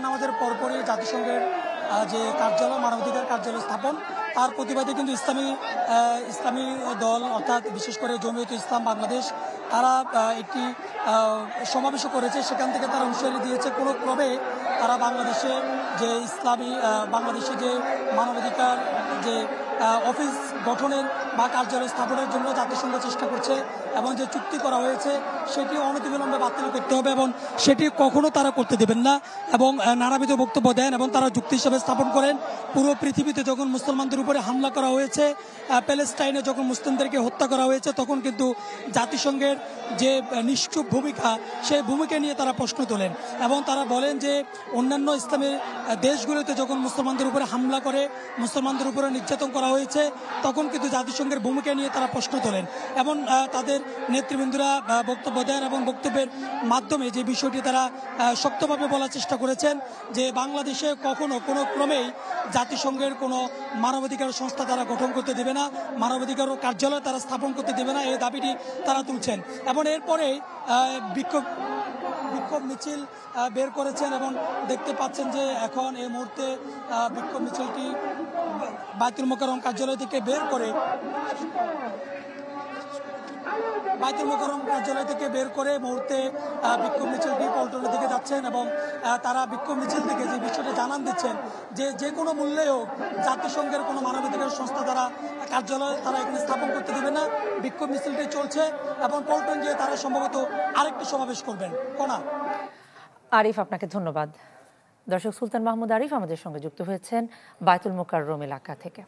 জুমার নামাজের পরপরই জাতিসংঘের যে কার্যালয়, মানবাধিকার কার্যালয় স্থাপন, তার প্রতিবাদে কিন্তু ইসলামী দল অর্থাৎ বিশেষ করে জমিয়তুল ইসলাম বাংলাদেশ তারা একটি সমাবেশ করেছে। সেখান থেকে তারা হুঁশিয়ারি দিয়েছে কোনো ক্রমে তারা বাংলাদেশে যে বাংলাদেশে যে মানবাধিকার যে অফিস গঠনের বা কার্যালয় স্থাপনের জন্য জাতিসংঘ চেষ্টা করছে এবং যে চুক্তি করা হয়েছে সেটি অনতিবিলম্বে বাতিল করতে হবে এবং সেটি কখনো তারা করতে দেবেন না। এবং নানাবিধ বক্তব্য দেন এবং তারা যুক্তি হিসেবে স্থাপন করেন পুরো পৃথিবীতে যখন মুসলমানদের উপরে হামলা করা হয়েছে, প্যালেস্টাইনে যখন মুসলিমদেরকে হত্যা করা হয়েছে, তখন কিন্তু জাতিসংঘের যে নিশ্চুপ ভূমিকা, সেই ভূমিকা নিয়ে তারা প্রশ্ন তোলেন এবং তারা বলেন যে অন্যান্য ইসলামের দেশগুলোতে যখন মুসলমানদের উপরে হামলা করে, মুসলমানদের উপরে নির্যাতন করা হয়েছে, তখন কিন্তু জাতিসংঘের ভূমিকা নিয়ে তারা প্রশ্ন তোলেন এবং তাদের নেতৃবৃন্দরা বক্তব্য দেন এবং বক্তব্যের মাধ্যমে যে বিষয়টি তারা শক্তভাবে বলার চেষ্টা করেছেন যে বাংলাদেশে কখনো কোনো ক্রমেই জাতিসংঘের কোনো মানবাধিকার সংস্থা তারা গঠন করতে দেবে না, মানবাধিকার কার্যালয় তারা স্থাপন করতে দেবে না, এই দাবিটি তারা তুলছেন। এবং এরপরে বিক্ষোভ মিছিল বের করেছেন এবং দেখতে পাচ্ছেন যে এখন এই মুহূর্তে বিক্ষোভ মিছিলটি বায়তুল মোকাররম কার্যালয় থেকে বের করে মুহূর্তে বিক্ষোভ মিছিলটি পল্টনের দিকে যাচ্ছেন এবং তারা বিক্ষোভ মিছিল থেকে যে বিষয়টি জানান দিচ্ছেন যে কোনো মূল্যে হোক জাতিসংঘের কোনো মানবাধিকার সংস্থা তারা কার্যালয় তারা এখানে স্থাপন করতে দেবে না। বিক্ষোভ মিছিলটি চলছে এবং পল্টন গিয়ে তারা সম্ভবত আরেকটি সমাবেশ করবেন। কোনা আরিফ, আপনাকে ধন্যবাদ। দর্শক, সুলতান মাহমুদ আরিফ আমাদের সঙ্গে যুক্ত হয়েছেন বায়তুল মোকাররম এলাকা থেকে।